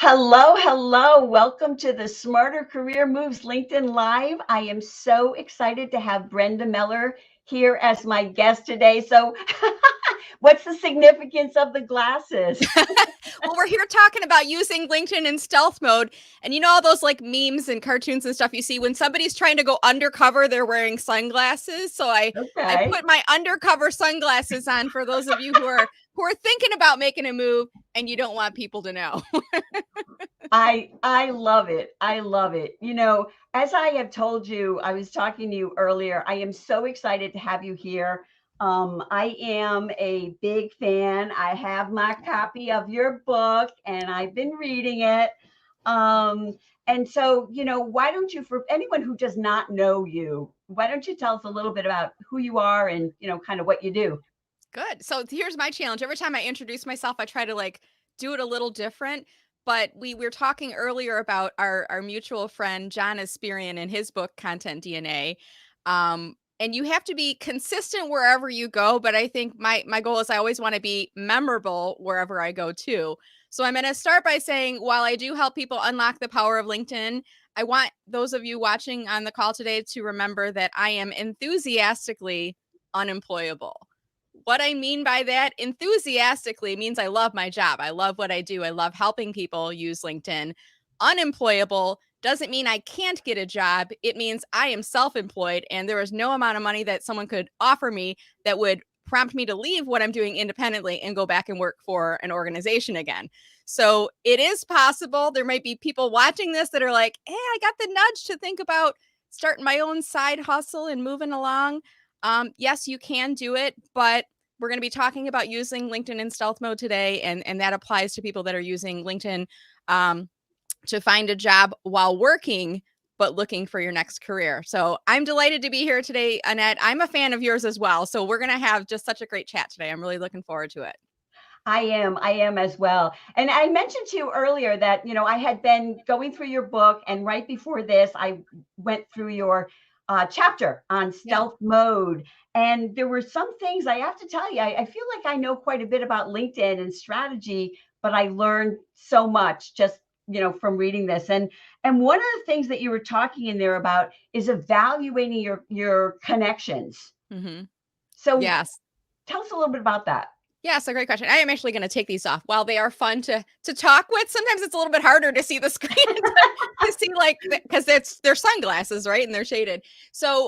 Hello, hello. Welcome to the Smarter Career Moves LinkedIn Live. I am so excited to have Brenda Meller here as my guest today. So, what's the significance of the glasses? Well, we're here talking about using LinkedIn in stealth mode. And you know all those like memes and cartoons and stuff you see when somebody's trying to go undercover, they're wearing sunglasses. So I Okay. put my undercover sunglasses on for those of you who are thinking about making a move and you don't want people to know. I love it. I love it. As I have told you, I was talking to you earlier. I am so excited to have you here. I am a big fan. I have my copy of your book and I've been reading it. And so, why don't you, for anyone who does not know you, why don't you tell us a little bit about who you are and, kind of what you do? Good. So here's my challenge. Every time I introduce myself, I try to like do it a little different. But we were talking earlier about our mutual friend John Asperian and his book Content DNA. And you have to be consistent wherever you go. But I think my goal is I always want to be memorable wherever I go too. So I'm going to start by saying while I do help people unlock the power of LinkedIn, I want those of you watching on the call today to remember that I am enthusiastically unemployable. What I mean by that enthusiastically means I love my job. I love what I do. I love helping people use LinkedIn. Unemployable doesn't mean I can't get a job. It means I am self-employed and there is no amount of money that someone could offer me that would prompt me to leave what I'm doing independently and go back and work for an organization again. So it is possible. There might be people watching this that are like, hey, I got the nudge to think about starting my own side hustle and moving along. Yes, you can do it, but we're going to be talking about using LinkedIn in stealth mode today, and that applies to people that are using LinkedIn to find a job while working, but looking for your next career. So I'm delighted to be here today, Annette. I'm a fan of yours as well. So we're going to have just such a great chat today. I'm really looking forward to it. I am as well. And I mentioned to you earlier that, I had been going through your book, and right before this, I went through your chapter on Yeah. stealth mode. And there were some things I have to tell you, I feel like I know quite a bit about LinkedIn and strategy, but I learned so much just, from reading this. And one of the things that you were talking in there about is evaluating your connections. Mm-hmm. So Yes. tell us a little bit about that. Yeah, so great question. I am actually going to take these off. While they are fun to talk with, sometimes it's a little bit harder to see the screen to see like because they're sunglasses, right? And they're shaded. So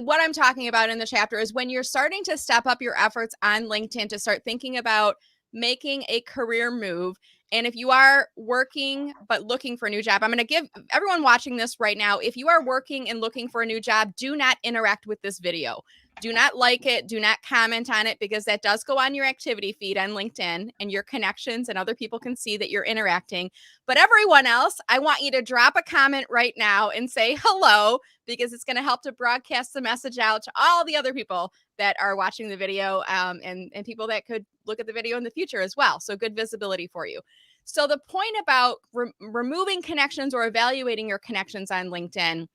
what I'm talking about in the chapter is when you're starting to step up your efforts on LinkedIn to start thinking about making a career move. And if you are working but looking for a new job, I'm going to give everyone watching this right now, if you are working and looking for a new job, do not interact with this video. Do not like it. Do not comment on it because that does go on your activity feed on LinkedIn and your connections and other people can see that you're interacting. But everyone else, I want you to drop a comment right now and say hello because it's going to help to broadcast the message out to all the other people that are watching the video and people that could look at the video in the future as well. So good visibility for you. So the point about removing connections or evaluating your connections on LinkedIn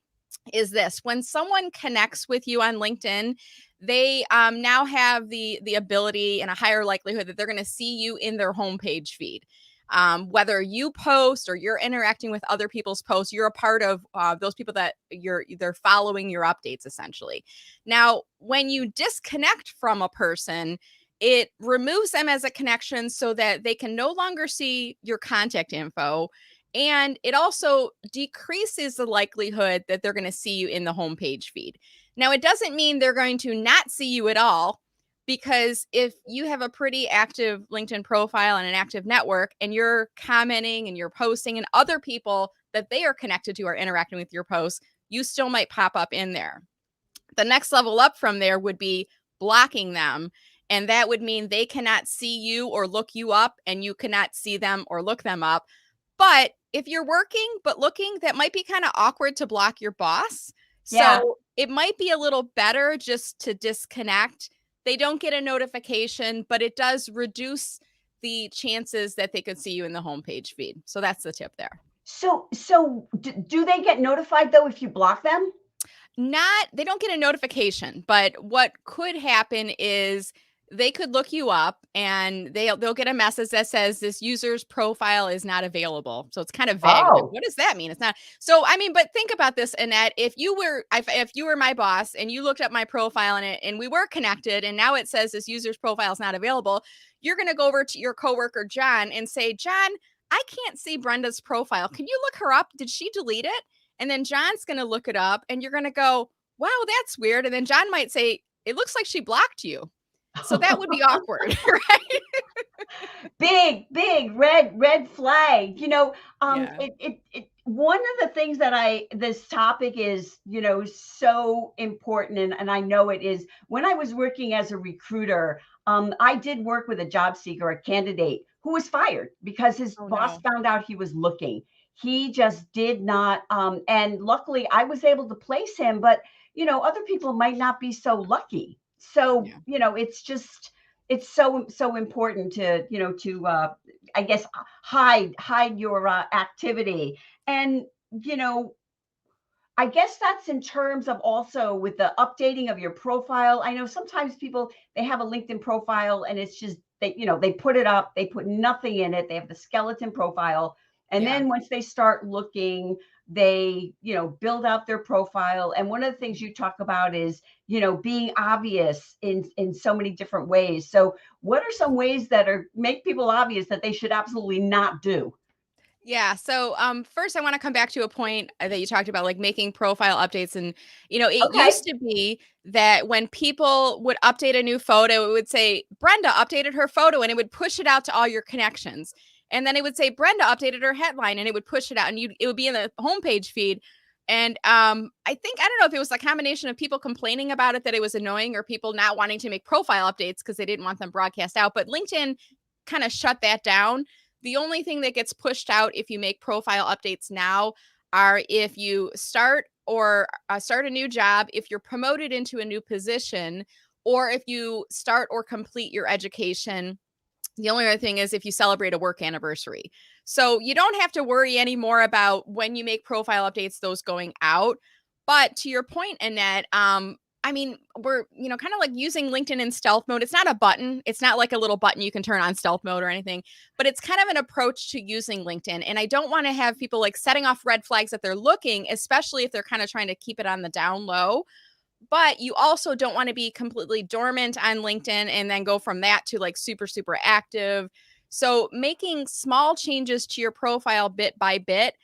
is this: when someone connects with you on LinkedIn, they now have the ability and a higher likelihood that they're going to see you in their homepage feed. Whether you post or you're interacting with other people's posts, you're a part of those people that they're following your updates essentially. Now, when you disconnect from a person, it removes them as a connection so that they can no longer see your contact info. And it also decreases the likelihood that they're going to see you in the homepage feed. Now, it doesn't mean they're going to not see you at all, because if you have a pretty active LinkedIn profile and an active network and you're commenting and you're posting and other people that they are connected to are interacting with your posts, you still might pop up in there. The next level up from there would be blocking them. And that would mean they cannot see you or look you up, and you cannot see them or look them up. But if you're working but looking, that might be kind of awkward to block your boss. Yeah. So it might be a little better just to disconnect. They don't get a notification, but it does reduce the chances that they could see you in the homepage feed. So that's the tip there. So do they get notified though if you block them? They don't get a notification, but what could happen is they could look you up and they'll get a message that says this user's profile is not available. So it's kind of vague. Like, Oh, what does that mean? It's not. So I mean, but think about this, Annette. If you were my boss and you looked up my profile in it and we were connected and now it says this user's profile is not available, you're going to go over to your coworker John and say, John, I can't see Brenda's profile. Can you look her up? Did she delete it? And then John's going to look it up and you're going to go, wow, that's weird. And then John might say, it looks like she blocked you. So that would be awkward, right? big red flag. Yeah. One of the things that this topic is, so important, and I know it is. When I was working as a recruiter, I did work with a job seeker, a candidate who was fired because his Oh, boss no. found out he was looking. He just did not, and luckily I was able to place him, but other people might not be so lucky. So, Yeah. it's so important to I guess hide your activity. And I guess that's in terms of also with the updating of your profile. I know sometimes people, they have a LinkedIn profile and it's just they put it up, they put nothing in it, they have the skeleton profile, and Yeah. then once they start looking, they build out their profile. And one of the things you talk about is being obvious in so many different ways. So what are some ways that are make people obvious that they should absolutely not do? Yeah. So, first, I want to come back to a point that you talked about, like making profile updates. And, it Okay. used to be that when people would update a new photo, it would say, Brenda updated her photo, and it would push it out to all your connections. And then it would say, Brenda updated her headline, and it would push it out, and it would be in the homepage feed. And I don't know if it was a combination of people complaining about it that it was annoying or people not wanting to make profile updates because they didn't want them broadcast out. But LinkedIn kind of shut that down. The only thing that gets pushed out if you make profile updates now are if you start a new job, if you're promoted into a new position, or if you start or complete your education. The only other thing is if you celebrate a work anniversary. So you don't have to worry anymore about when you make profile updates, those going out. But to your point, Annette, I mean, we're, kind of like using LinkedIn in stealth mode. It's not a button. It's not like a little button you can turn on stealth mode or anything, but it's kind of an approach to using LinkedIn. And I don't want to have people like setting off red flags that they're looking, especially if they're kind of trying to keep it on the down low. But you also don't want to be completely dormant on LinkedIn and then go from that to like super, super active. So making small changes to your profile bit by bit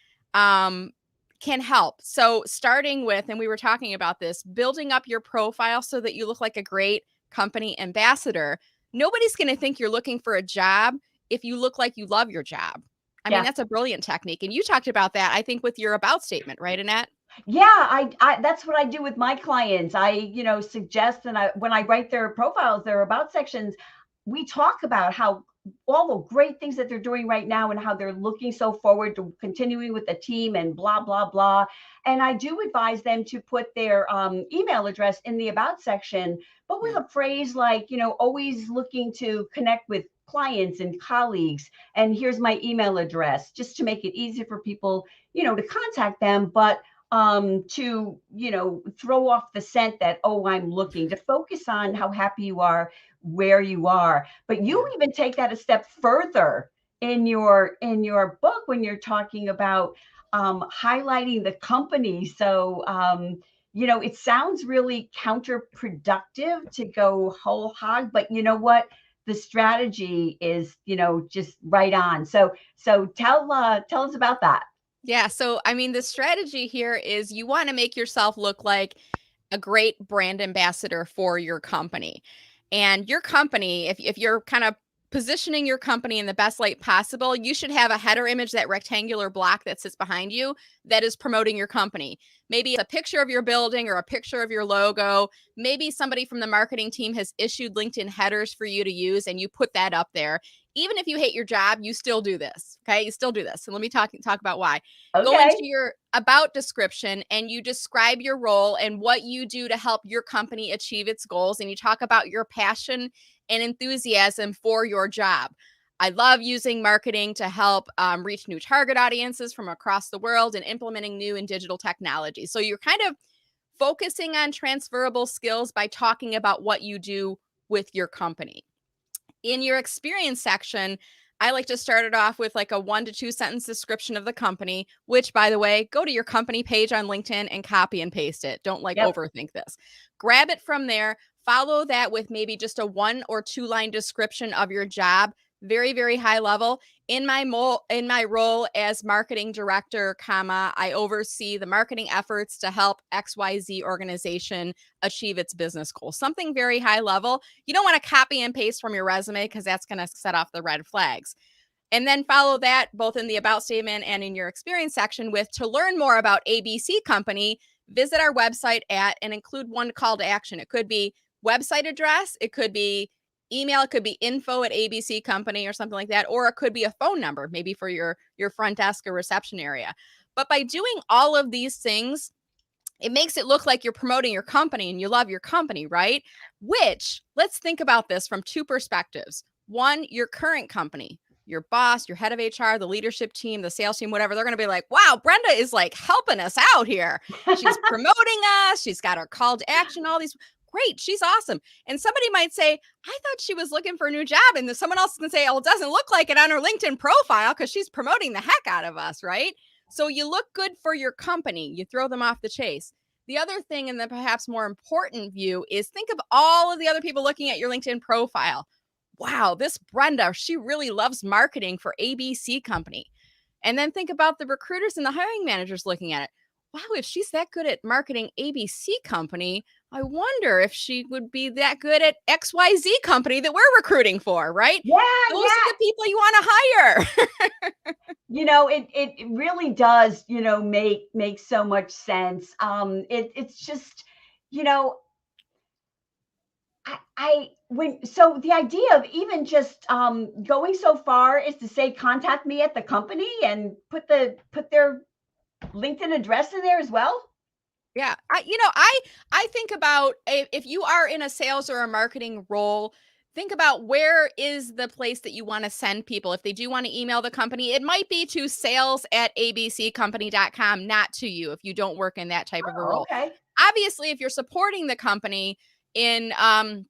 can help. So starting with, and we were talking about this, building up your profile so that you look like a great company ambassador. Nobody's going to think you're looking for a job if you look like you love your job. I mean, Yeah. that's a brilliant technique. And you talked about that, I think, with your about statement, right, Annette? Yeah, I that's what I do with my clients. I, suggest, and when I write their profiles, their about sections, we talk about how all the great things that they're doing right now and how they're looking so forward to continuing with the team and blah, blah, blah. And I do advise them to put their email address in the about section, but with Yeah. a phrase like, always looking to connect with clients and colleagues. And here's my email address, just to make it easy for people, to contact them. But to throw off the scent that, oh, I'm looking, to focus on how happy you are where you are. But you Yeah. even take that a step further in your book when you're talking about highlighting the company. So it sounds really counterproductive to go whole hog, but you know what, the strategy is just right on. So tell us about that. Yeah. So, I mean, the strategy here is you want to make yourself look like a great brand ambassador for your company. And your company, if you're kind of positioning your company in the best light possible, you should have a header image, that rectangular block that sits behind you that is promoting your company. Maybe it's a picture of your building or a picture of your logo. Maybe somebody from the marketing team has issued LinkedIn headers for you to use and you put that up there. Even if you hate your job, you still do this. Okay. You still do this. And let me talk about why. Go into Okay. your about description and you describe your role and what you do to help your company achieve its goals. And you talk about your passion and enthusiasm for your job. I love using marketing to help reach new target audiences from across the world and implementing new and digital technology. So you're kind of focusing on transferable skills by talking about what you do with your company. In your experience section, I like to start it off with like a 1 to 2 sentence description of the company, which, by the way, go to your company page on LinkedIn and copy and paste it. Don't like Yep. overthink this. Grab it from there. Follow that with maybe just a 1 or 2 line description of your job. Very, very high level. In my role as marketing director, I oversee the marketing efforts to help XYZ organization achieve its business goals. Something very high level. You don't want to copy and paste from your resume because that's going to set off the red flags. And then follow that both in the about statement and in your experience section with, to learn more about ABC Company, visit our website at, and include one call to action. It could be website address, it could be email, it could be info at ABC Company or something like that, or it could be a phone number, maybe for your front desk or reception area. But by doing all of these things, it makes it look like you're promoting your company and you love your company, right? Which, let's think about this from 2 perspectives. One, your current company, your boss, your head of HR, the leadership team, the sales team, whatever, they're going to be like, wow, Brenda is like helping us out here. She's promoting us. She's got our call to action, all these. Great. She's awesome. And somebody might say, I thought she was looking for a new job. And then someone else can say, oh, it doesn't look like it on her LinkedIn profile because she's promoting the heck out of us, right? So you look good for your company. You throw them off the chase. The other thing, and the perhaps more important view, is think of all of the other people looking at your LinkedIn profile. Wow, this Brenda, she really loves marketing for ABC Company. And then think about the recruiters and the hiring managers looking at it. Wow, if she's that good at marketing ABC Company, I wonder if she would be that good at XYZ Company that we're recruiting for, right? Yeah, Those yeah. are the people you want to hire. It really does, make so much sense. It's just, you know, so the idea of even just going so far is to say, contact me at the company and put their LinkedIn address in there as well. Yeah. I think about, if you are in a sales or a marketing role, think about where is the place that you want to send people. If they do want to email the company, it might be to sales@abccompany.com, not to you if you don't work in that type of a Oh, role. okay. Obviously, if you're supporting the company in and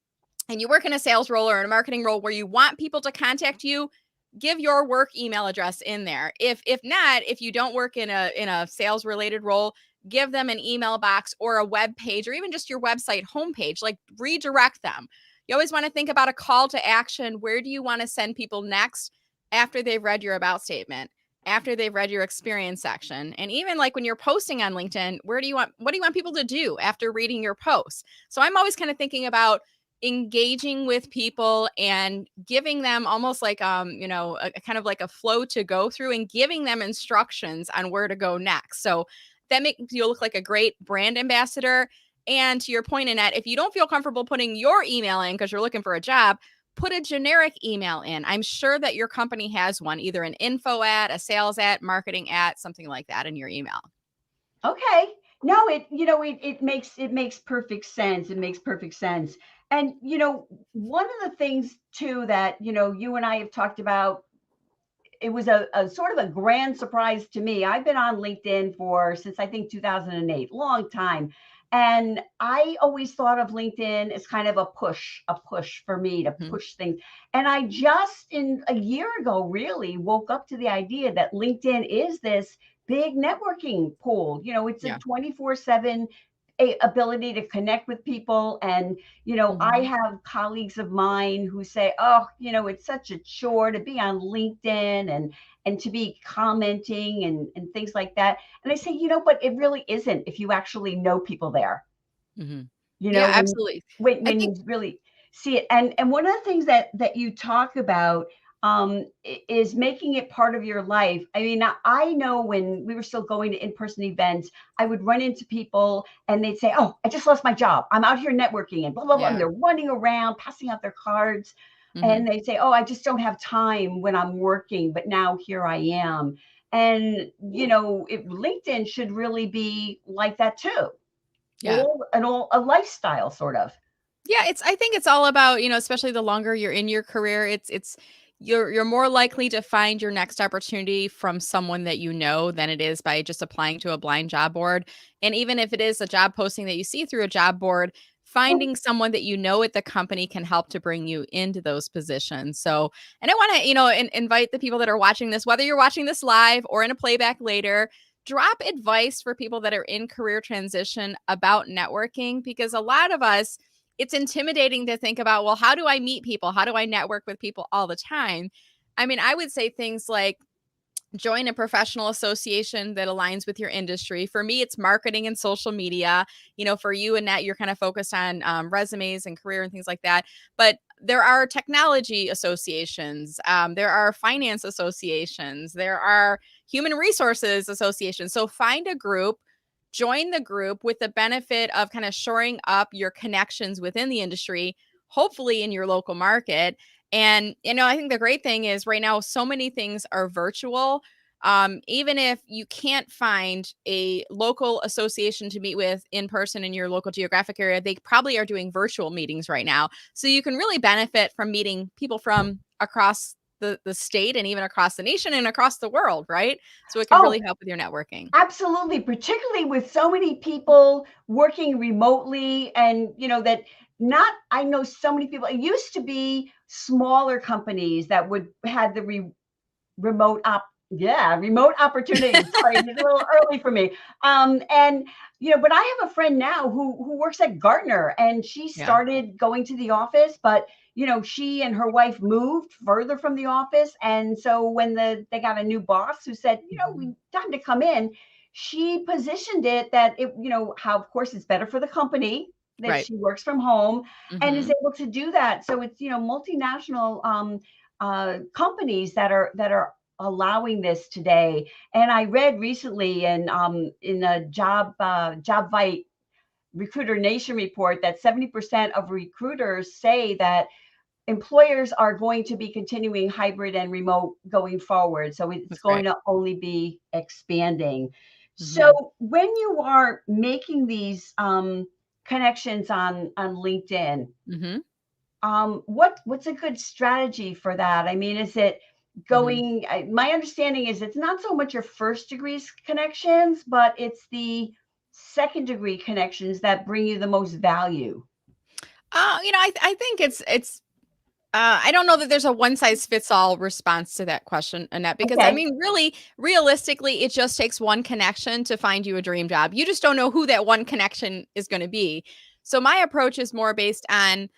you work in a sales role or in a marketing role where you want people to contact you, give your work email address in there. If not, if you don't work in a sales related role, give them an email box or a web page or even just your website homepage. Like, redirect them. You always want to think about a call to action. Where do you want to send people next after they've read your about statement, after they've read your experience section? And even like when you're posting on LinkedIn, what do you want people to do after reading your posts? So I'm always kind of thinking about engaging with people and giving them almost like a kind of like a flow to go through and giving them instructions on where to go next. So that makes you look like a great brand ambassador. And to your point, Annette, if you don't feel comfortable putting your email in because you're looking for a job, put a generic email in. I'm sure that your company has one, either an info at, a sales at, marketing at, something like that in your email. Okay. No, it makes perfect sense. It makes perfect sense. And one of the things too that you and I have talked about, it was a sort of a grand surprise to me. I've been on LinkedIn since I think 2008, long time. And I always thought of LinkedIn as kind of a push for me to Mm-hmm. push things. And I just in a year ago really woke up to the idea that LinkedIn is this big networking pool. It's a Yeah. 24/7 ability to connect with people. And I Mm-hmm. have colleagues of mine who say, oh, it's such a chore to be on LinkedIn and to be commenting and things like that. And I say, but it really isn't if you actually know people there. Mm-hmm. you Yeah, know when absolutely. I when think you really see it. And one of the things that you talk about is making it part of your life. I mean, I know when we were still going to in-person events, I would run into people and they'd say, oh, I just lost my job, I'm out here networking and blah blah blah, and yeah. they're running around passing out their cards. Mm-hmm. And they say, oh, I just don't have time when I'm working, but now here I am. And LinkedIn should really be like that too. Yeah. A lifestyle sort of. Yeah, I think it's all about, especially the longer you're in your career, it's you're more likely to find your next opportunity from someone that you know than it is by just applying to a blind job board. And even if it is a job posting that you see through a job board, finding someone that you know at the company can help to bring you into those positions. So, and I want to, invite the people that are watching this, whether you're watching this live or in a playback later, drop advice for people that are in career transition about networking, because a lot of us, it's intimidating to think about, well, how do I meet people? How do I network with people all the time? I mean, I would say things like, join a professional association that aligns with your industry. For me, it's marketing and social media. For you, Annette, you're kind of focused on resumes and career and things like that. But there are technology associations. There are finance associations. There are human resources associations. So find a group, join the group with the benefit of kind of shoring up your connections within the industry, hopefully in your local market. And, I think the great thing is right now, so many things are virtual. Even if you can't find a local association to meet with in person in your local geographic area, they probably are doing virtual meetings right now. So you can really benefit from meeting people from across the state and even across the nation and across the world, right? So it can really Oh, help with your networking. absolutely, particularly with so many people working remotely, and that not I know so many people. It used to be smaller companies that would had the remote opportunities. Sorry, it's a little early for me. And but I have a friend now who works at Gartner, and she Yeah. started going to the office, but she and her wife moved further from the office, and so when they got a new boss who said, we time to come in, she positioned it that how of course it's better for the company that Right. she works from home and is Mm-hmm. able to do that. So it's multinational companies that are allowing this today. And I read recently in a JobVite Recruiter Nation report that 70% of recruiters say that employers are going to be continuing hybrid and remote going forward. So it's That's going great. to only be expanding. Mm-hmm. So when you are making these connections on LinkedIn, Mm-hmm. what's a good strategy for that? I mean, is it Mm-hmm. going? My understanding is it's not so much your first degree connections, but it's the second degree connections that bring you the most value. I think it's I don't know that there's a one size fits all response to that question, Annette, because I Okay. mean, really, realistically, it just takes one connection to find you a dream job. You just don't know who that one connection is going to be. So my approach is more based on,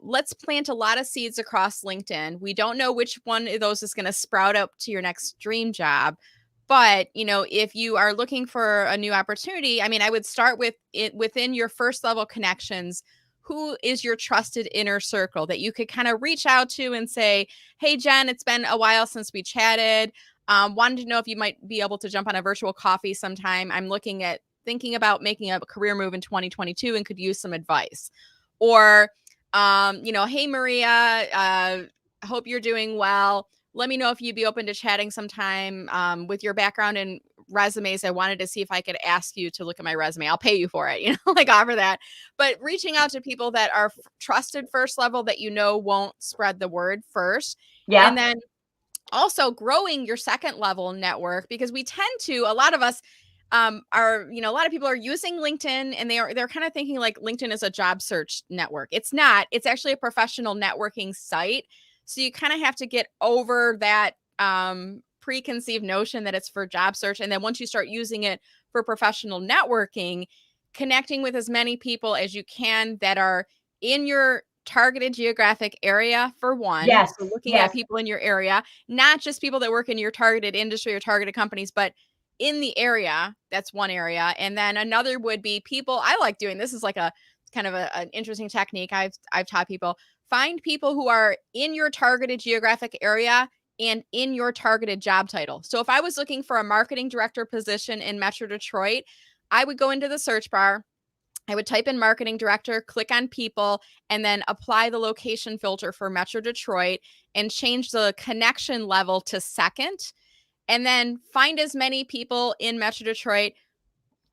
let's plant a lot of seeds across LinkedIn. We don't know which one of those is going to sprout up to your next dream job. But, if you are looking for a new opportunity, I mean, I would start with it within your first level connections. Who is your trusted inner circle that you could kind of reach out to and say, hey, Jen, it's been a while since we chatted. Wanted to know if you might be able to jump on a virtual coffee sometime. I'm thinking about making a career move in 2022 and could use some advice. Or, hey, Maria, hope you're doing well. Let me know if you'd be open to chatting sometime, with your background and resumes. I wanted to see if I could ask you to look at my resume. I'll pay you for it, like offer that. But reaching out to people that are trusted first level that won't spread the word first. And Yeah. then also growing your second level network, because we tend to, a lot of us are, a lot of people are using LinkedIn, and they're kind of thinking like LinkedIn is a job search network. It's not. It's actually a professional networking site. So you kind of have to get over that preconceived notion that it's for job search. And then once you start using it for professional networking, connecting with as many people as you can that are in your targeted geographic area, for one. Yes. So looking at Yes. people in your area, not just people that work in your targeted industry or targeted companies, but in the area. That's one area. And then another would be people. I like doing this is like a kind of an interesting technique I've taught people. Find people who are in your targeted geographic area and in your targeted job title. So if I was looking for a marketing director position in Metro Detroit, I would go into the search bar, I would type in marketing director, click on people, and then apply the location filter for Metro Detroit and change the connection level to second. And then find as many people in Metro Detroit.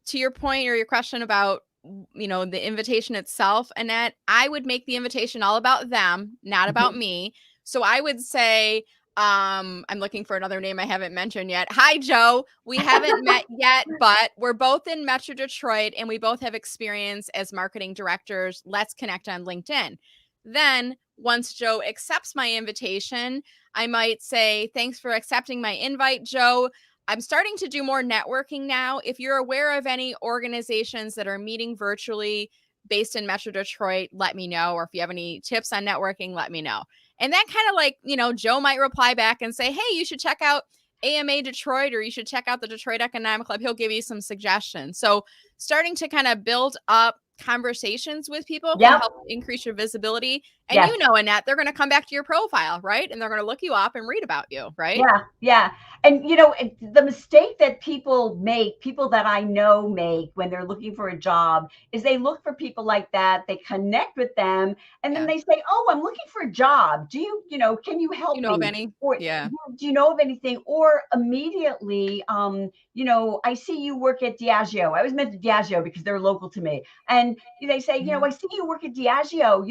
To your point or your question about, the invitation itself, Annette, I would make the invitation all about them, not about Mhm. me. So I would say, I'm looking for another name I haven't mentioned yet. Hi, Joe. We haven't met yet, but we're both in Metro Detroit and we both have experience as marketing directors. Let's connect on LinkedIn. Then, once Joe accepts my invitation, I might say, thanks for accepting my invite, Joe. I'm starting to do more networking now. If you're aware of any organizations that are meeting virtually based in Metro Detroit, let me know. Or if you have any tips on networking, let me know. And that kind of like, Joe might reply back and say, hey, you should check out AMA Detroit, or you should check out the Detroit Economic Club. He'll give you some suggestions. So starting to kind of build up conversations with people can Yep. help increase your visibility. And Yes. Annette, they're going to come back to your profile, right? And they're going to look you up and read about you, right? Yeah, yeah. And the mistake that people make, people that I know make when they're looking for a job, is they look for people like that, they connect with them, and then Yeah. they say, "Oh, I'm looking for a job. Can you Do you help know of me?" any? Or Yeah. do you know of anything? Or immediately, I see you work at Diageo. I always meant Diageo because they're local to me. And they say, I see you work at Diageo,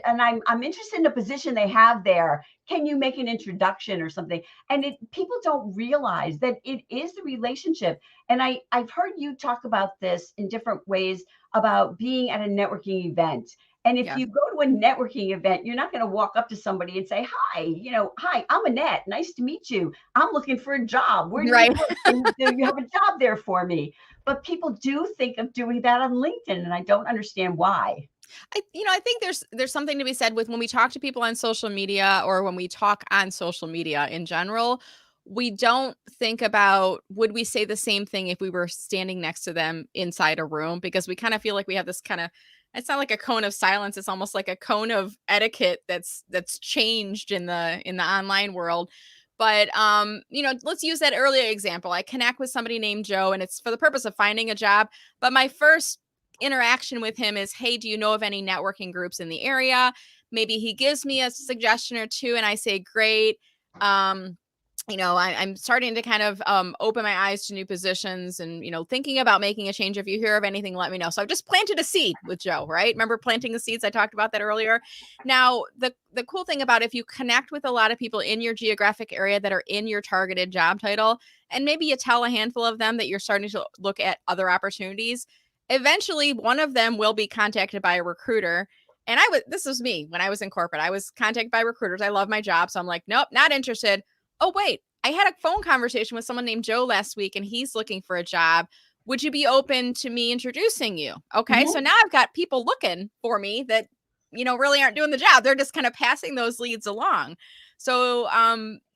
and I'm interested in the position they have there. Can you make an introduction or something? And people don't realize that it is the relationship. And I've heard you talk about this in different ways about being at a networking event. And if Yeah. you go to a networking event, you're not going to walk up to somebody and say, hi, I'm Annette. Nice to meet you. I'm looking for a job. Where do you Right. work? And do you have a job there for me? But people do think of doing that on LinkedIn, and I don't understand why. I think there's something to be said with when we talk to people on social media, or when we talk on social media in general, we don't think about, would we say the same thing if we were standing next to them inside a room, because we kind of feel like we have this kind of, it's not like a cone of silence, it's almost like a cone of etiquette that's changed in the online world. But let's use that earlier example. I connect with somebody named Joe and it's for the purpose of finding a job, but my first interaction with him is, hey, do you know of any networking groups in the area? Maybe he gives me a suggestion or two and I say, great. I'm starting to kind of open my eyes to new positions and, thinking about making a change. If you hear of anything, let me know. So I've just planted a seed with Joe, right? Remember planting the seeds? I talked about that earlier. Now, the cool thing about, if you connect with a lot of people in your geographic area that are in your targeted job title, and maybe you tell a handful of them that you're starting to look at other opportunities, eventually one of them will be contacted by a recruiter. And this was me when I was in corporate. I was contacted by recruiters. I love my job. So I'm like, nope, not interested. Oh, wait, I had a phone conversation with someone named Joe last week and he's looking for a job. Would you be open to me introducing you? Okay. So Mhm. now I've got people looking for me that, really aren't doing the job. They're just kind of passing those leads along. So,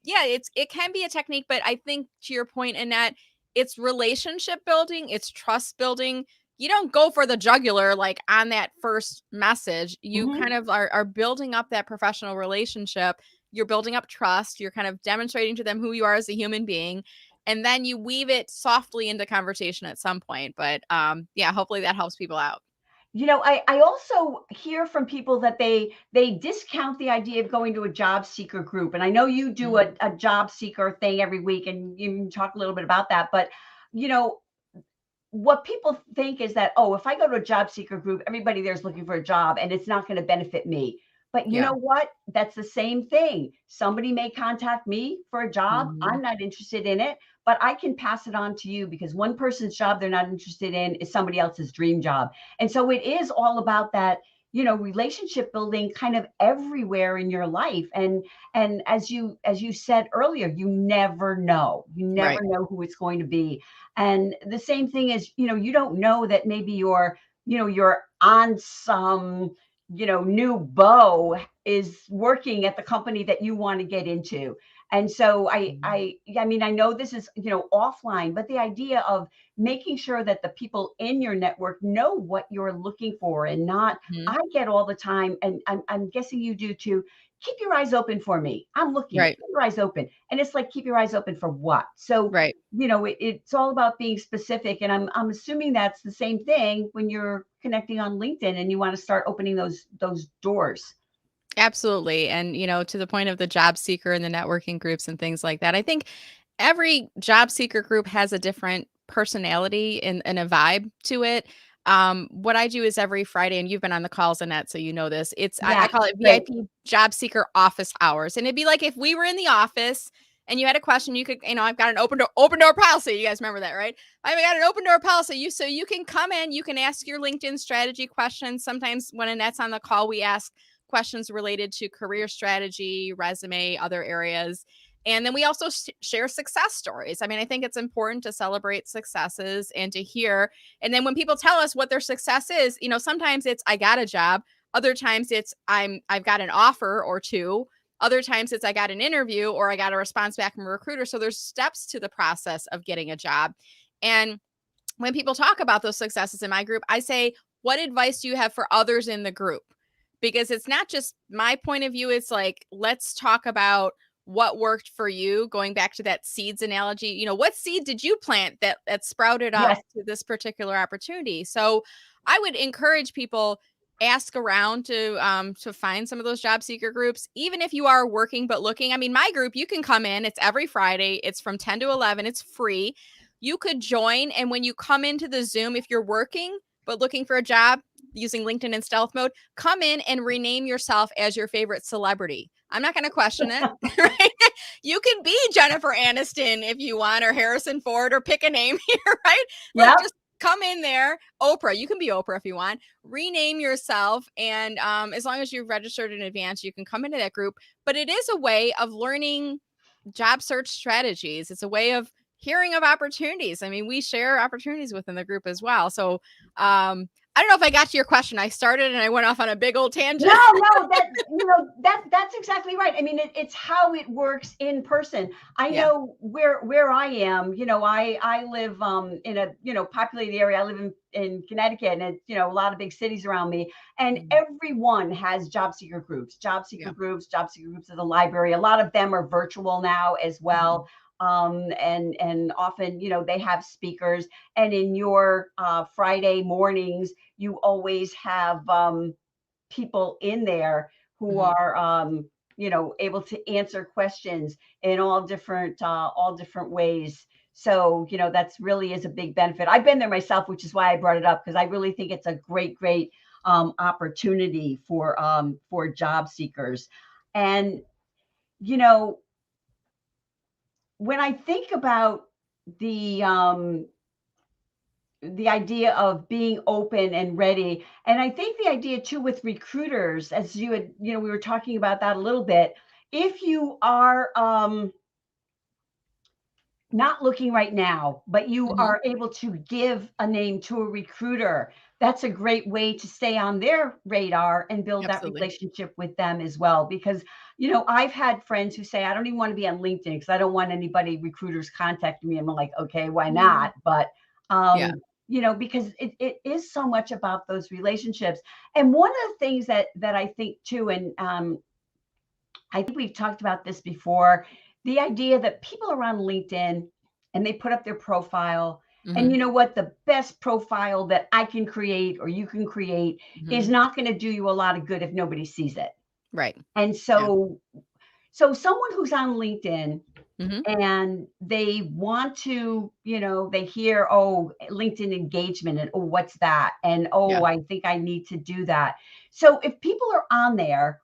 yeah, it can be a technique, but I think to your point in that, it's relationship building, it's trust building. You don't go for the jugular like on that first message. You Mhm. kind of are building up that professional relationship. You're building up trust. You're kind of demonstrating to them who you are as a human being. And then you weave it softly into conversation at some point. But yeah, hopefully that helps people out. I also hear from people that they discount the idea of going to a job seeker group. And I know you do Mm. a job seeker thing every week, and you can talk a little bit about that. But you know, what people think is that, oh, if I go to a job seeker group, everybody there's looking for a job and it's not going to benefit me. But you Yeah. know what? That's the same thing. Somebody may contact me for a job. Mhm. I'm not interested in it, but I can pass it on to you because one person's job they're not interested in is somebody else's dream job. And so it is all about that, relationship building kind of everywhere in your life. And as you said earlier, you never know. You never Right. know who it's going to be. And the same thing is, you don't know that maybe you're on some, new beau is working at the company that you want to get into. And so I mean, I know this is, offline, but the idea of making sure that the people in your network know what you're looking for and not, Mhm. I get all the time, and I'm guessing you do too. Keep your eyes open for me. I'm looking. Right. Keep your eyes open. And it's like, keep your eyes open for what? So Right. it's all about being specific. And I'm assuming that's the same thing when you're connecting on LinkedIn and you want to start opening those doors. Absolutely. And, to the point of the job seeker and the networking groups and things like that, I think every job seeker group has a different personality and a vibe to it. what I do is every Friday, and you've been on the calls, Annette, so you know this. It's I Yeah, call it great. VIP job seeker office hours. And it'd be like if we were in the office and you had a question, you could, I've got an open door policy. You guys remember that, right? I've got an open door policy. So you can come in, you can ask your LinkedIn strategy questions. Sometimes when Annette's on the call, we ask questions related to career strategy, resume, other areas. And then we also share success stories. I mean, I think it's important to celebrate successes and to hear. And then when people tell us what their success is, sometimes it's I got a job. Other times it's I've got an offer or two. Other times it's I got an interview or I got a response back from a recruiter. So there's steps to the process of getting a job. And when people talk about those successes in my group, I say, what advice do you have for others in the group? Because it's not just my point of view. It's like, let's talk about what worked for you, going back to that seeds analogy. What seed did you plant that sprouted up Yes. to this particular opportunity? So I would encourage people, ask around to find some of those job seeker groups, even if you are working but looking. I mean, my group, you can come in, it's every Friday, it's from 10 to 11, it's free. You could join, and when you come into the Zoom, if you're working but looking for a job using LinkedIn in stealth mode, come in and rename yourself as your favorite celebrity. I'm not going to question it, right? You can be Jennifer Aniston if you want, or Harrison Ford, or pick a name here, right? Yeah. Like, just come in there. Oprah, you can be Oprah if you want. Rename yourself, and as long as you've registered in advance, you can come into that group. But it is a way of learning job search strategies. It's a way of hearing of opportunities. I mean, we share opportunities within the group as well. So I don't know if I got to your question. I started and I went off on a big old tangent. No, that's exactly right. I mean, it's how it works in person. I Yeah. know where I am. I live in a populated area. I live in Connecticut, and it's a lot of big cities around me. And everyone has job seeker groups, job seeker groups at the library. A lot of them are virtual now as well. And often, they have speakers. And in your Friday mornings, you always have people in there who are able to answer questions in all different ways. So that's really is a big benefit. I've been there myself, which is why I brought it up, because I really think it's a great opportunity for job seekers. And when I think about the idea of being open and ready. And I think the idea too with recruiters, as you had, we were talking about that a little bit. If you are not looking right now, but you are able to give a name to a recruiter, that's a great way to stay on their radar and build that relationship with them as well. Because, I've had friends who say, I don't even want to be on LinkedIn because I don't want anybody, recruiters, contacting me. I'm like, okay, why not? But, because it is so much about those relationships. And one of the things that I think too, and I think we've talked about this before, the idea that people are on LinkedIn and they put up their profile. And you know what? The best profile that I can create or you can create is not going to do you a lot of good if nobody sees it. Right. And so someone who's on LinkedIn and they want to, they hear, oh, LinkedIn engagement, and oh, what's that? And oh, I think I need to do that. So if people are on there,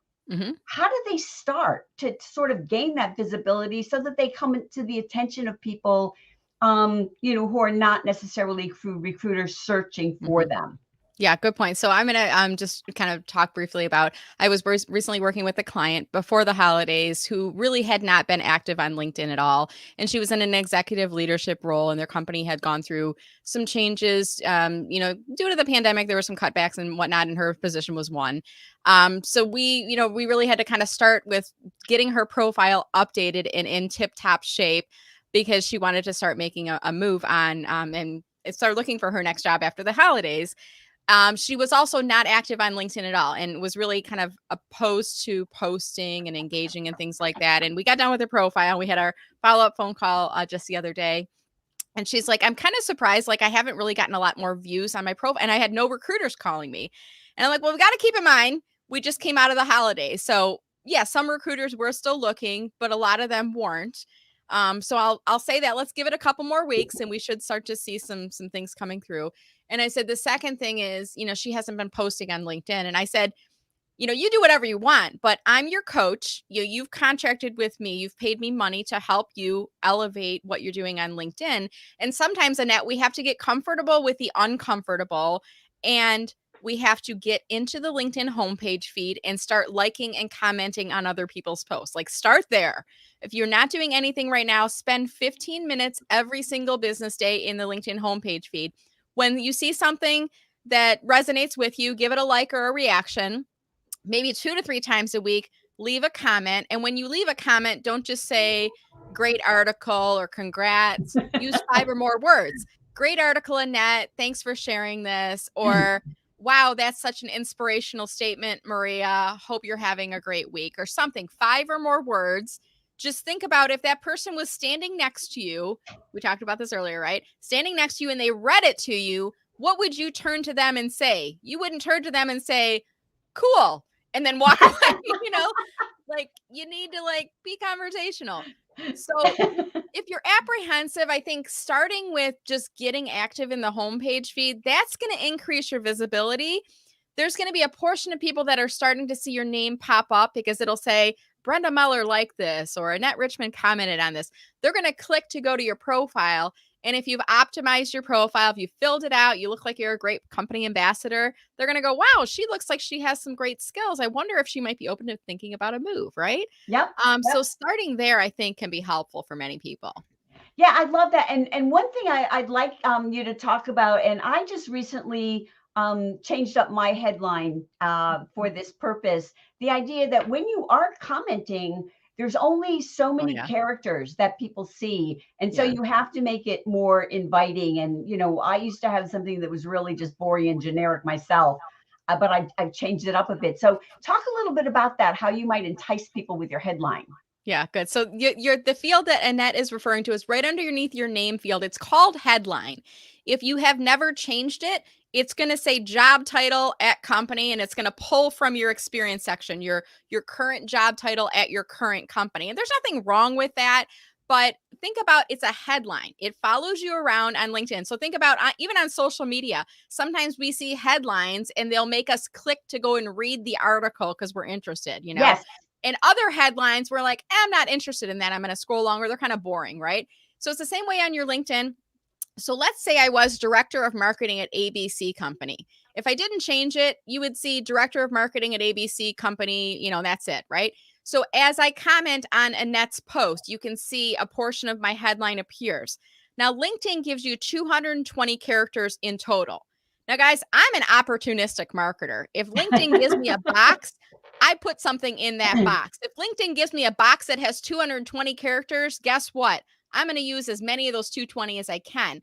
how do they start to sort of gain that visibility so that they come to the attention of people, who are not necessarily recruiters searching for them? Yeah, good point. So I'm going to just kind of talk briefly about, I was recently working with a client before the holidays who really had not been active on LinkedIn at all. And she was in an executive leadership role, and their company had gone through some changes, due to the pandemic. There were some cutbacks and whatnot, and her position was one. So we really had to kind of start with getting her profile updated and in tip-top shape, because she wanted to start making a move on, and start looking for her next job after the holidays. She was also not active on LinkedIn at all, and was really kind of opposed to posting and engaging and things like that. And we got done with her profile. We had our follow-up phone call just the other day. And she's like, I'm kind of surprised. Like, I haven't really gotten a lot more views on my profile, and I had no recruiters calling me. And I'm like, well, we got to keep in mind, we just came out of the holidays. So yeah, some recruiters were still looking, but a lot of them weren't. So I'll say that let's give it a couple more weeks and we should start to see some things coming through. And I said the second thing is, she hasn't been posting on LinkedIn. And I said, you do whatever you want, but I'm your coach. You've contracted with me. You've paid me money to help you elevate what you're doing on LinkedIn. And sometimes, Annette, we have to get comfortable with the uncomfortable, and we have to get into the LinkedIn homepage feed and start liking and commenting on other people's posts. Like, start there. If you're not doing anything right now, spend 15 minutes every single business day in the LinkedIn homepage feed. When you see something that resonates with you, give it a like or a reaction. Maybe 2 to 3 times a week, leave a comment. And when you leave a comment, don't just say great article or congrats. Use 5 or more words. Great article, Annette. Thanks for sharing this. Or wow, that's such an inspirational statement, Maria. Hope you're having a great week, or something. 5 or more words. Just think about if that person was standing next to you. We talked about this earlier, right? Standing next to you and they read it to you. What would you turn to them and say? You wouldn't turn to them and say, cool, and then walk away. Like, you need to be conversational. So if you're apprehensive, I think starting with just getting active in the homepage feed, that's going to increase your visibility. There's going to be a portion of people that are starting to see your name pop up because it'll say Brenda Meller liked this, or Annette Richmond commented on this. They're going to click to go to your profile. And if you've optimized your profile, if you filled it out, you look like you're a great company ambassador, they're going to go, wow, she looks like she has some great skills. I wonder if she might be open to thinking about a move, right? Yep. So starting there, I think, can be helpful for many people. Yeah, I love that. And one thing I'd like you to talk about, and I just recently changed up my headline for this purpose. The idea that when you are commenting, there's only so many characters that people see. And so you have to make it more inviting. And, I used to have something that was really just boring and generic myself, but I've changed it up a bit. So talk a little bit about that, how you might entice people with your headline. Yeah, good. So you're the field that Annette is referring to is right underneath your name field. It's called headline. If you have never changed it, it's going to say job title at company, and it's going to pull from your experience section, your current job title at your current company. And there's nothing wrong with that, but think about it's a headline. It follows you around on LinkedIn. So think about even on social media. Sometimes we see headlines and they'll make us click to go and read the article because we're interested, Yes. And other headlines, we're like, I'm not interested in that. I'm going to scroll longer. They're kind of boring, right? So it's the same way on your LinkedIn. So let's say I was director of marketing at ABC company. If I didn't change it, you would see director of marketing at ABC company, that's it, right? So as I comment on Annette's post, you can see a portion of my headline appears. Now, LinkedIn gives you 220 characters in total. Now, guys, I'm an opportunistic marketer. If LinkedIn gives me a box, I put something in that box. If LinkedIn gives me a box that has 220 characters, guess what? I'm going to use as many of those 220 as I can.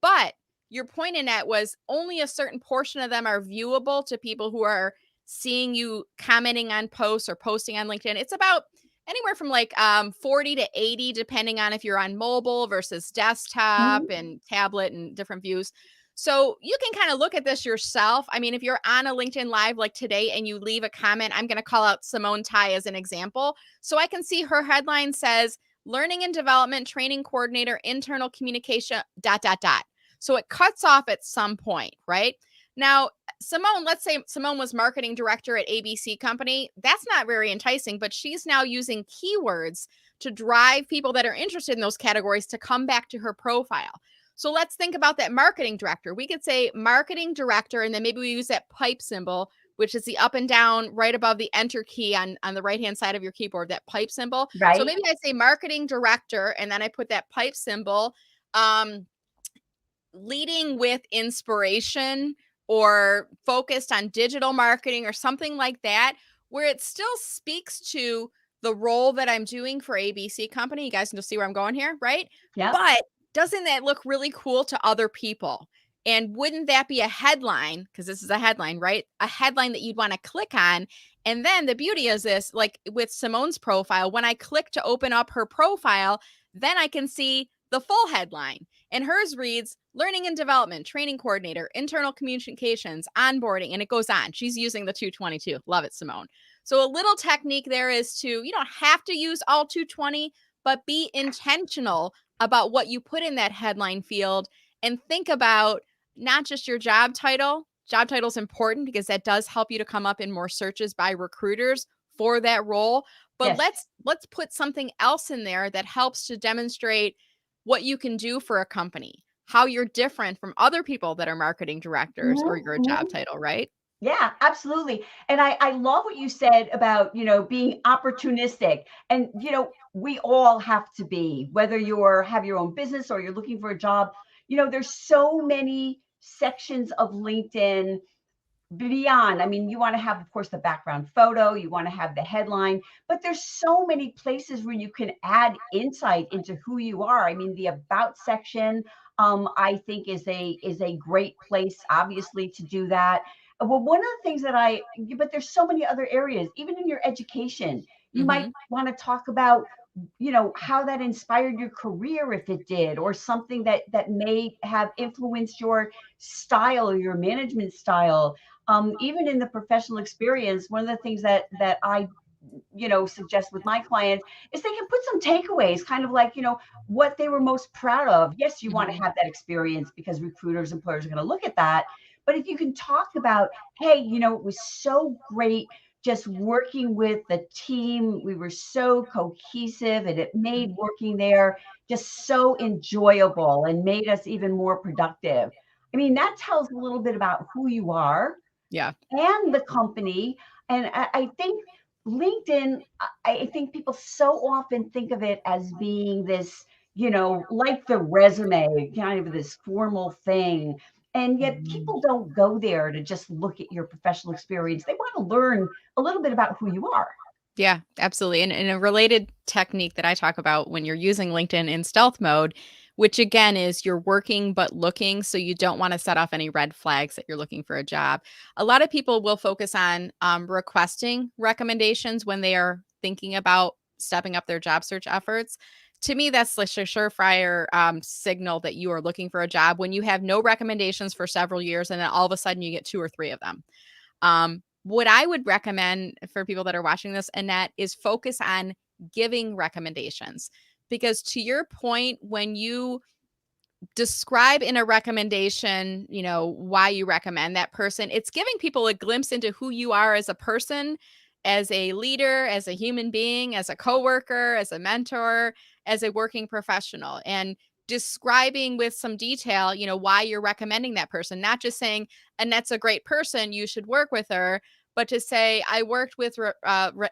But your point in that was only a certain portion of them are viewable to people who are seeing you commenting on posts or posting on LinkedIn. It's about anywhere from 40 to 80, depending on if you're on mobile versus desktop and tablet and different views. So you can kind of look at this yourself. I mean, if you're on a LinkedIn Live like today and you leave a comment, I'm going to call out Simone Tai as an example. So I can see her headline says, learning and development training coordinator, internal communication, ... So it cuts off at some point, right? Now, Simone, let's say Simone was marketing director at ABC company. That's not very enticing, but she's now using keywords to drive people that are interested in those categories to come back to her profile. So let's think about that marketing director. We could say marketing director, and then maybe we use that pipe symbol, which is the up and down right above the enter key on the right-hand side of your keyboard, that pipe symbol. Right. So maybe I say marketing director, and then I put that pipe symbol, leading with inspiration or focused on digital marketing or something like that, where it still speaks to the role that I'm doing for ABC company. You guys can just see where I'm going here, right? Yeah. But doesn't that look really cool to other people? And wouldn't that be a headline? Because this is a headline, right? A headline that you'd want to click on. And then the beauty is this, like with Simone's profile, when I click to open up her profile, then I can see the full headline. And hers reads, learning and development, training coordinator, internal communications, onboarding, and it goes on. She's using the 222. Love it, Simone. So a little technique there is you don't have to use all 220, but be intentional about what you put in that headline field and think about not just your job title. Job title is important because that does help you to come up in more searches by recruiters for that role. But Yes. let's put something else in there that helps to demonstrate what you can do for a company, how you're different from other people that are marketing directors or Mhm, your job mhm. title, right? Yeah, absolutely. And I love what you said about, being opportunistic. And, we all have to be, whether you're have your own business or you're looking for a job, there's so many sections of LinkedIn beyond. I mean, you want to have, of course, the background photo, you want to have the headline, but there's so many places where you can add insight into who you are. I mean, the about section, I think is a great place, obviously, to do that. Well, one of the things but there's so many other areas, even in your education, you might Mm-hmm. want to talk about how that inspired your career, if it did, or something that may have influenced your style or your management style. Even in the professional experience, one of the things that I suggest with my clients is they can put some takeaways, kind of like, what they were most proud of. Yes, you want to Mm-hmm. have that experience because recruiters, employers are going to look at that. But if you can talk about, hey, it was so great just working with the team. We were so cohesive and it made working there just so enjoyable and made us even more productive. I mean, that tells a little bit about who you are Yeah. and the company. And I think LinkedIn, I think people so often think of it as being this, like the resume, kind of this formal thing. And yet Mhm. people don't go there to just look at your professional experience. They want to learn a little bit about who you are. Yeah, absolutely. And a related technique that I talk about when you're using LinkedIn in stealth mode, which again is you're working but looking, so you don't want to set off any red flags that you're looking for a job. A lot of people will focus on requesting recommendations when they are thinking about stepping up their job search efforts. To me, that's like a surefire signal that you are looking for a job when you have no recommendations for several years and then all of a sudden you get two or three of them. What I would recommend for people that are watching this, Annette, is focus on giving recommendations. Because to your point, when you describe in a recommendation, why you recommend that person, it's giving people a glimpse into who you are as a person, as a leader, as a human being, as a coworker, as a mentor, as a working professional, and describing with some detail, why you're recommending that person, not just saying, Annette's a great person, you should work with her, but to say, I worked with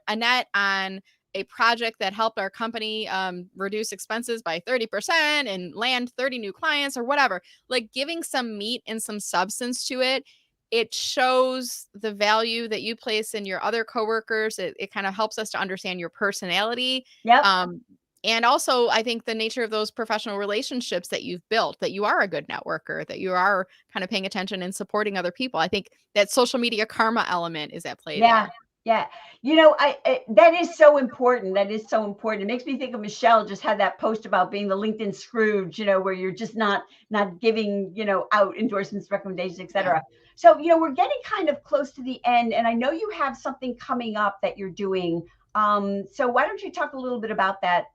Annette on a project that helped our company reduce expenses by 30% and land 30 new clients or whatever, like giving some meat and some substance to it. It shows the value that you place in your other coworkers. It kind of helps us to understand your personality. Yep. Um, and also, I think the nature of those professional relationships that you've built, that you are a good networker, that you are kind of paying attention and supporting other people. I think that social media karma element is at play Yeah. there. Yeah. That is so important. That is so important. It makes me think of Michelle just had that post about being the LinkedIn Scrooge, where you're just not giving, out endorsements, recommendations, et Yeah. cetera. So, we're getting kind of close to the end, and I know you have something coming up that you're doing. So why don't you talk a little bit about that,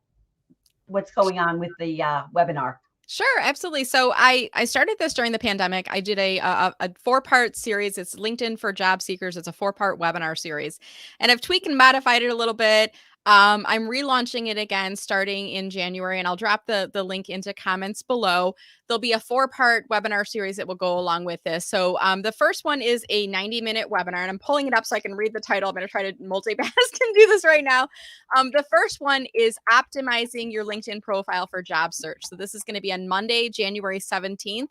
what's going on with the webinar? Sure, absolutely. So I started this during the pandemic. I did a 4-part series. It's LinkedIn for job seekers. It's a 4-part webinar series, and I've tweaked and modified it a little bit. I'm relaunching it again starting in January, and I'll drop the link into comments below. There'll be a 4-part webinar series that will go along with this. So the first one is a 90-minute webinar, and I'm pulling it up so I can read the title. I'm going to try to multitask and do this right now. The first one is optimizing your LinkedIn profile for job search. So this is going to be on Monday, January 17th.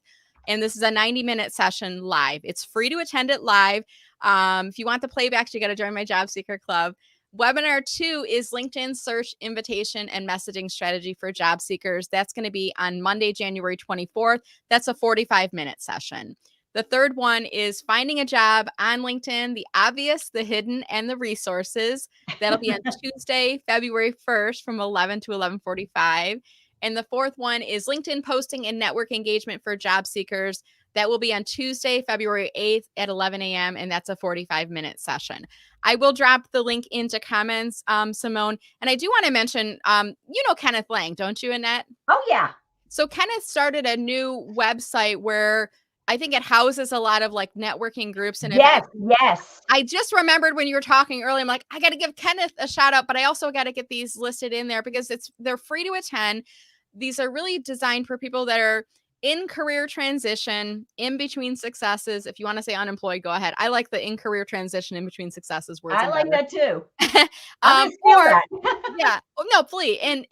And this is a 90-minute session live. It's free to attend it live. If you want the playbacks, you got to join my Job Seeker Club. Webinar 2 is LinkedIn search invitation and messaging strategy for job seekers. That's going to be on Monday, January 24th. That's a 45-minute session. The third one is finding a job on LinkedIn, the obvious, the hidden, and the resources. That'll be on Tuesday, February 1st from 11 to 11:45. And the fourth one is LinkedIn posting and network engagement for job seekers. That will be on Tuesday, February 8th at 11 a.m. And that's a 45-minute session. I will drop the link into comments, Simone. And I do want to mention, you know Kenneth Lang, don't you, Annette? Oh, yeah. So Kenneth started a new website where I think it houses a lot of like networking groups. And Yes. I just remembered when you were talking earlier, I'm like, I got to give Kenneth a shout out, but I also got to get these listed in there because they're free to attend. These are really designed for people that are in career transition, in between successes. If you want to say unemployed, go ahead. I like the in career transition, in between successes words. I like that too. I'm gonna steal that. Yeah. Oh, no, please. And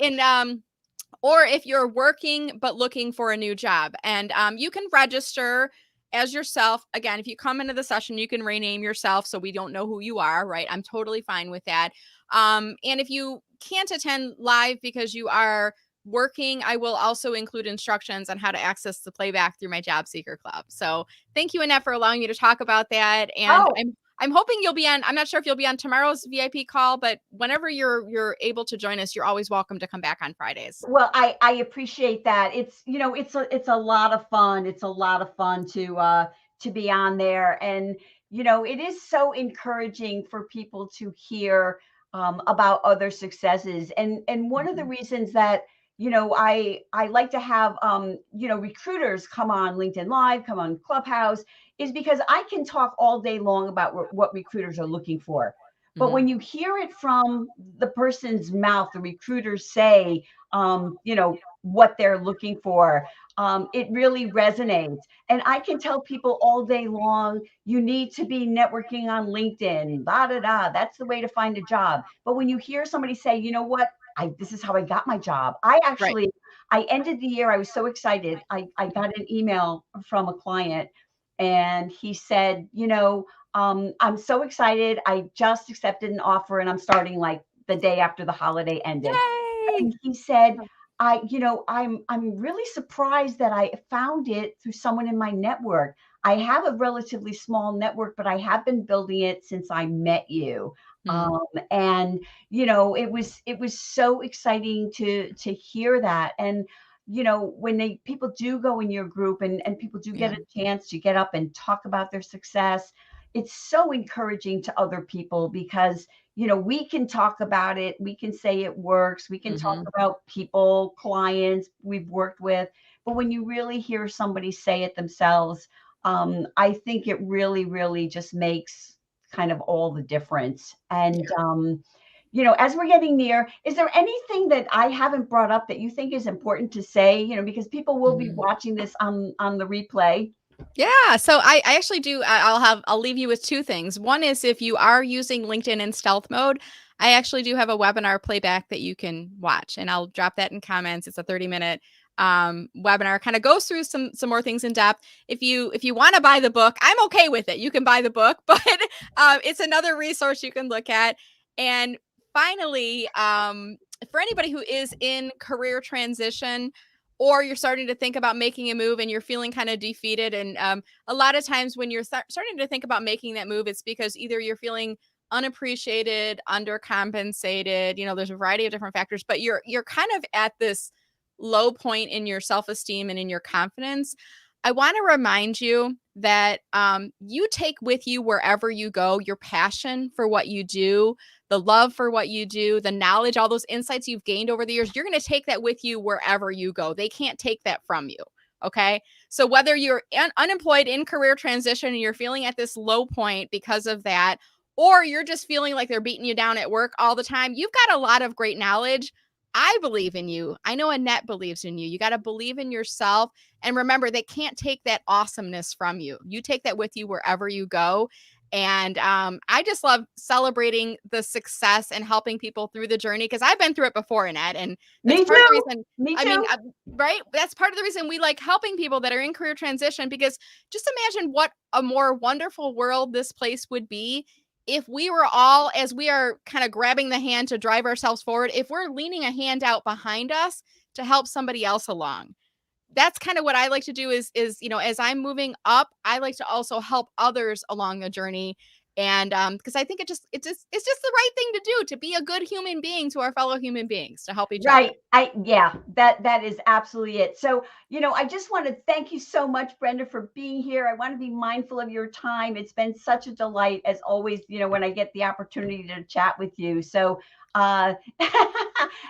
or if you're working but looking for a new job, and you can register as yourself. Again, if you come into the session, you can rename yourself so we don't know who you are, right? I'm totally fine with that. And if you can't attend live because you are working, I will also include instructions on how to access the playback through my Job Seeker Club. So thank you, Annette, for allowing me to talk about that. And I'm hoping you'll be on. I'm not sure if you'll be on tomorrow's VIP call, but whenever you're able to join us, you're always welcome to come back on Fridays. Well, I appreciate that. It's, you know, it's a lot of fun. It's a lot of fun to be on there. And, you know, it is so encouraging for people to hear about other successes. And one of the reasons that, you know, I like to have you know, recruiters come on LinkedIn Live, come on Clubhouse, is because I can talk all day long about what recruiters are looking for. But when you hear it from the person's mouth, the recruiters say, you know, what they're looking for, it really resonates. And I can tell people all day long, you need to be networking on LinkedIn, that's the way to find a job. But when you hear somebody say, you know what, this is how I got my job. I ended the year, I was so excited. I got an email from a client and he said, you know, I'm so excited. I just accepted an offer and I'm starting like the day after the holiday ended. Yay! And he said, you know, I'm really surprised that I found it through someone in my network. I have a relatively small network, but I have been building it since I met you. And you know, it was so exciting to hear that. And you know, when people do go in your group and people do get a chance to get up and talk about their success, it's so encouraging to other people because, you know, we can talk about it. We can say it works. We can talk about people, clients we've worked with. But when you really hear somebody say it themselves, I think it really, really just makes kind of all the difference. And, you know, as we're getting near, is there anything that I haven't brought up that you think is important to say, you know, because people will be watching this on the replay? Yeah. So I actually do. I'll leave you with two things. One is if you are using LinkedIn in stealth mode, I actually do have a webinar playback that you can watch, and I'll drop that in comments. It's a 30-minute webinar, kind of goes through some more things in depth. If you want to buy the book, I'm okay with it. You can buy the book, but it's another resource you can look at. And finally, for anybody who is in career transition, or you're starting to think about making a move and you're feeling kind of defeated. And a lot of times when you're starting to think about making that move, it's because either you're feeling unappreciated, undercompensated, you know, there's a variety of different factors, but you're kind of at this low point in your self-esteem and in your confidence. I want to remind you that you take with you wherever you go your passion for what you do, the love for what you do, the knowledge, all those insights you've gained over the years. You're going to take that with you wherever you go. They can't take that from you. Okay. So whether you're unemployed, in career transition, and you're feeling at this low point because of that, or you're just feeling like they're beating you down at work all the time, you've got a lot of great knowledge. I believe in you. I know Annette believes in you. You got to believe in yourself. And remember, they can't take that awesomeness from you. You take that with you wherever you go. And I just love celebrating the success and helping people through the journey, because I've been through it before, Annette. And that's part of the reason. Me too. I mean, right? That's part of the reason we like helping people that are in career transition, because just imagine what a more wonderful world this place would be if we were all, as we are kind of grabbing the hand to drive ourselves forward, if we're leaning a hand out behind us to help somebody else along. That's kind of what I like to do is, you know, as I'm moving up, I like to also help others along the journey. And because I think it's just the right thing to do, to be a good human being to our fellow human beings, to help each other. Right. Yeah, that is absolutely it. So, I just want to thank you so much, Brenda, for being here. I want to be mindful of your time. It's been such a delight as always, when I get the opportunity to chat with you. So, I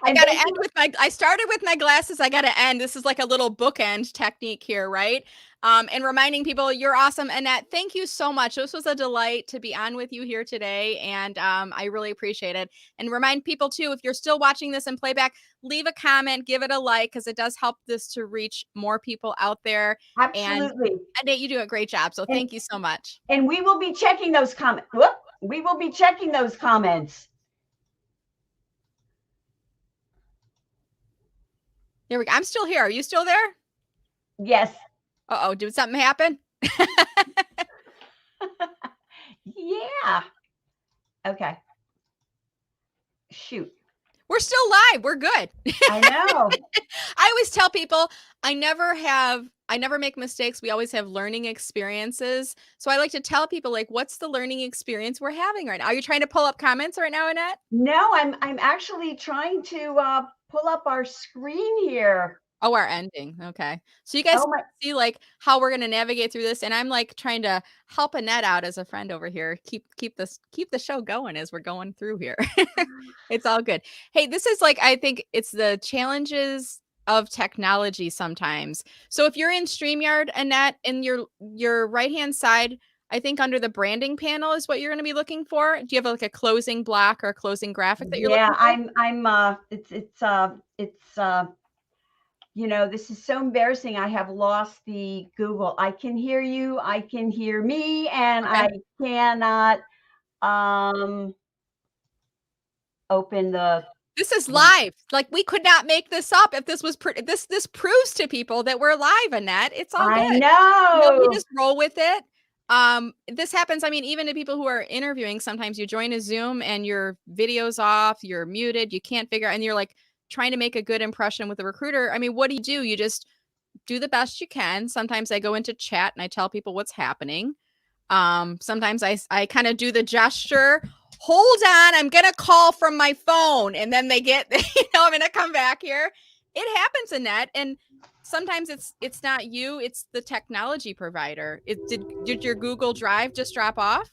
and got to thank end with I started with my glasses. I got to end. This is like a little bookend technique here, right? And reminding people you're awesome. Annette, thank you so much. This was a delight to be on with you here today. And I really appreciate it. And remind people too, if you're still watching this in playback, leave a comment, give it a like, because it does help this to reach more people out there. And absolutely. Annette, you do a great job. So thank you so much. And we will be checking those comments. We will be checking those comments. There we go. I'm still here. Are you still there? Yes. Uh-oh, did something happen? Yeah. Okay. Shoot. We're still live. We're good. I know. I always tell people I never make mistakes. We always have learning experiences. So I like to tell people, like, what's the learning experience we're having right now? Are you trying to pull up comments right now, Annette? No, I'm actually trying to pull up our screen here. Oh, our ending. Okay. So you guys see like how we're gonna navigate through this. And I'm like trying to help Annette out as a friend over here. Keep the show going as we're going through here. It's all good. Hey, this is like, I think it's the challenges of technology sometimes. So if you're in StreamYard, Annette, in your right-hand side, I think under the branding panel is what you're going to be looking for. Do you have like a closing block or a closing graphic that you're looking for? This is so embarrassing. I have lost the Google. I can hear you, I can hear me, and Okay. I cannot open the. This is live. Like, we could not make this up. If this was this proves to people that we're live, Annette. It's all good. I know. We just roll with it. This happens. I mean, even to people who are interviewing, sometimes you join a Zoom and your video's off, you're muted, you can't figure, and you're like trying to make a good impression with the recruiter. I mean, what do? You just do the best you can. Sometimes I go into chat and I tell people what's happening. Sometimes I kind of do the gesture. Hold on, I'm gonna call from my phone, and then they get, I'm gonna come back here. It happens, Annette, and sometimes it's not you, it's the technology provider. Did your Google Drive just drop off?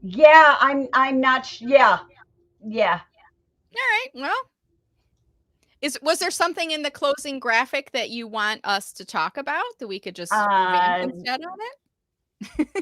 Yeah, I'm not. Yeah. All right. Well, was there something in the closing graphic that you want us to talk about that we could just vamp instead on it?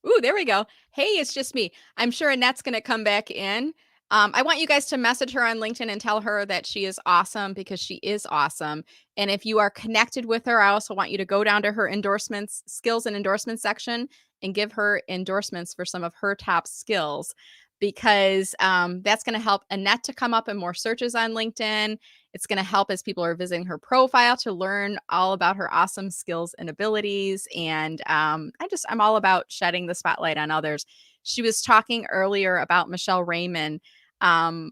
Ooh, there we go. Hey, it's just me. I'm sure Annette's going to come back in. I want you guys to message her on LinkedIn and tell her that she is awesome, because she is awesome. And if you are connected with her, I also want you to go down to her endorsements, skills and endorsements section, and give her endorsements for some of her top skills, because that's going to help Annette to come up in more searches on LinkedIn. It's going to help as people are visiting her profile to learn all about her awesome skills and abilities. And I'm all about shedding the spotlight on others. She was talking earlier about Michelle Raymond.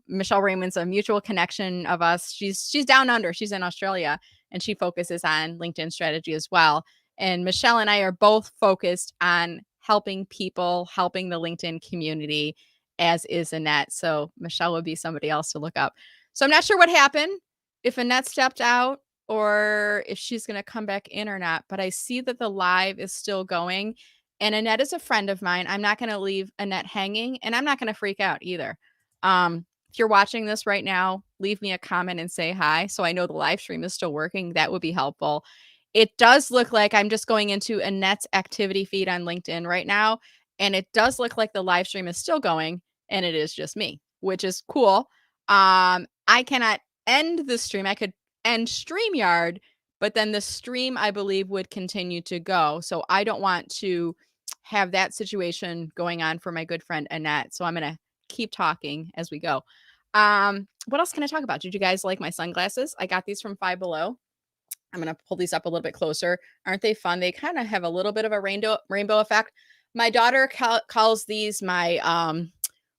Michelle Raymond's a mutual connection of us. She's down under. She's in Australia, and she focuses on LinkedIn strategy as well. And Michelle and I are both focused on helping people, helping the LinkedIn community, as is Annette. So Michelle would be somebody else to look up. So I'm not sure what happened, if Annette stepped out or if she's going to come back in or not, but I see that the live is still going, and Annette is a friend of mine. I'm not going to leave Annette hanging, and I'm not going to freak out either. If you're watching this right now, leave me a comment and say hi, so I know the live stream is still working. That would be helpful. It does look like I'm just going into Annette's activity feed on LinkedIn right now, and it does look like the live stream is still going, and it is just me, which is cool. I cannot end the stream. I could end StreamYard, but then the stream, I believe, would continue to go. So I don't want to have that situation going on for my good friend Annette. So I'm going to keep talking as we go. What else can I talk about? Did you guys like my sunglasses? I got these from Five Below. I'm going to pull these up a little bit closer. Aren't they fun? They kind of have a little bit of a rainbow effect. My daughter calls these my,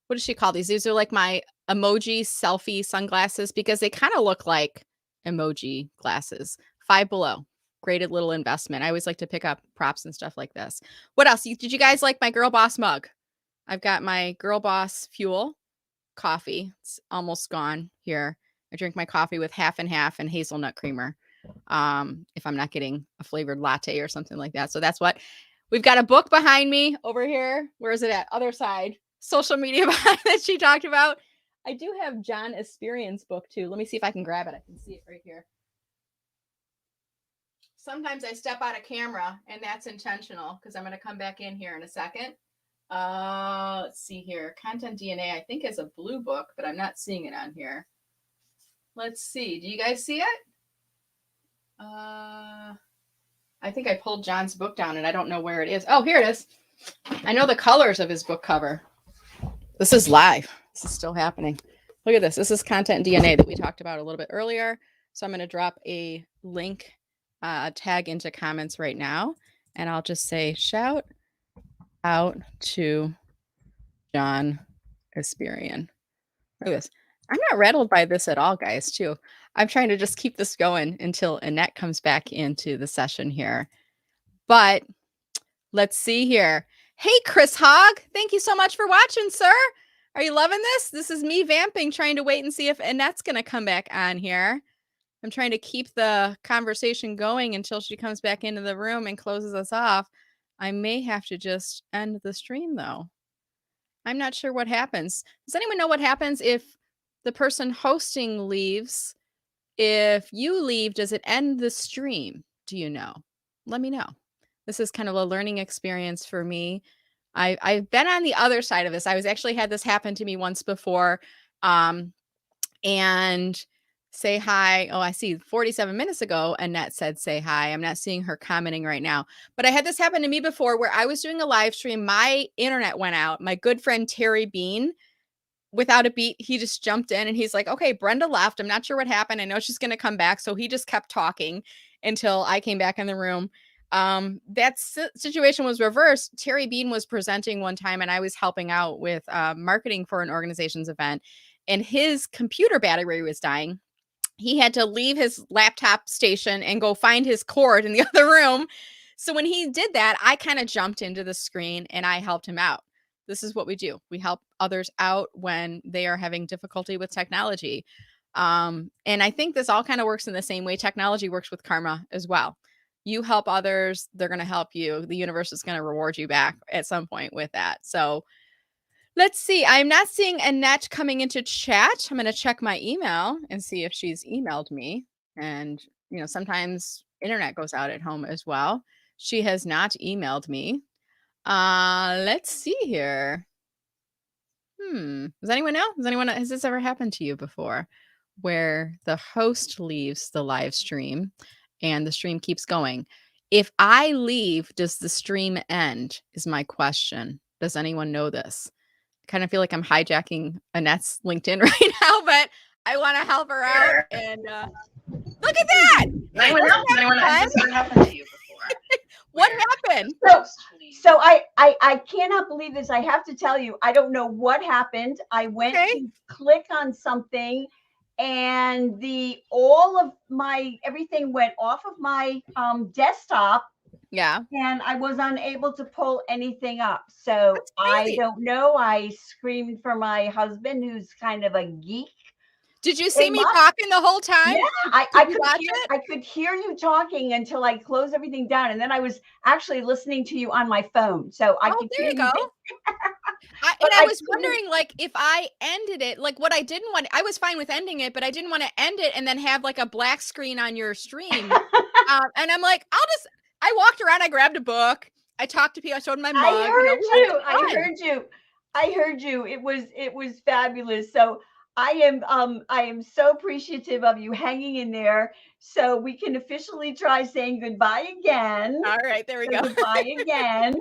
what does she call these? These are like my emoji selfie sunglasses, because they kind of look like emoji glasses. Five Below. great little investment. I always like to pick up props and stuff like this. What else? Did you guys like my Girl Boss mug? I've got my Girl Boss Fuel coffee. It's almost gone here. I drink my coffee with half and half and hazelnut creamer. If I'm not getting a flavored latte or something like that. So that's what we've got. A book behind me over here. Where is it at? Other side. Social media that she talked about. I do have John Esperian's book too. Let me see if I can grab it. I can see it right here. Sometimes I step out of camera and that's intentional because I'm going to come back in here in a second. Let's see here. Content DNA, I think, is a blue book, but I'm not seeing it on here. Let's see. Do you guys see it? I think I pulled John's book down and I don't know where it is. Oh, here it is. I know the colors of his book cover. This is live. This is still happening. Look at this. This is Content DNA that we talked about a little bit earlier. So I'm going to drop a link tag into comments right now. And I'll just say, shout out to John Esperian. Look at this. I'm not rattled by this at all, guys, too. I'm trying to just keep this going until Annette comes back into the session here. But let's see here. Hey, Chris Hogg. Thank you so much for watching, sir. Are you loving this? This is me vamping, trying to wait and see if Annette's going to come back on here. I'm trying to keep the conversation going until she comes back into the room and closes us off. I may have to just end the stream, though. I'm not sure what happens. Does anyone know what happens if the person hosting leaves? If you leave, does it end the stream? Do you know? Let me know. This is kind of a learning experience for me. I've been on the other side of this. I was actually had this happen to me once before. And say hi. Oh, I see 47 minutes ago, Annette said, say hi. I'm not seeing her commenting right now, but I had this happen to me before where I was doing a live stream. My internet went out. My good friend, Terry Bean, without a beat, he just jumped in and he's like, okay, Brenda left. I'm not sure what happened. I know she's going to come back. So he just kept talking until I came back in the room. That situation was reversed. Terry Bean was presenting one time and I was helping out with marketing for an organization's event, and his computer battery was dying. He had to leave his laptop station and go find his cord in the other room. So when he did that, I kind of jumped into the screen and I helped him out. This is what we do. We help others out when they are having difficulty with technology. And I think this all kind of works in the same way technology works with karma as well. You help others, they're going to help you. The universe is going to reward you back at some point with that. So let's see. I'm not seeing Annette coming into chat. I'm going to check my email and see if she's emailed me. And, you know, sometimes internet goes out at home as well. She has not emailed me. Let's see here. Does anyone know? Has this ever happened to you before where the host leaves the live stream and the stream keeps going? If I leave, does the stream end? Is my question. Does anyone know this? Kind of feel like I'm hijacking Annette's LinkedIn right now, but I want to help her out. And look at that! Anyone else? This happened to you before? What happened? So I cannot believe this. I have to tell you, I don't know what happened. I went to click on something, and all of my everything went off of my desktop. Yeah. And I was unable to pull anything up. So I don't know. I screamed for my husband, who's kind of a geek. Did you see me talking the whole time? Yeah, I could hear you talking until I closed everything down. And then I was actually listening to you on my phone. So I could there you go. I was wondering, like, if I ended it, like what I didn't want, I was fine with ending it, but I didn't want to end it and then have like a black screen on your stream. And I'm like, I walked around, I grabbed a book, I talked to people, I showed my mug. I heard you. It was fabulous. So I am so appreciative of you hanging in there. So we can officially try saying goodbye again. All right, there we go. Goodbye again.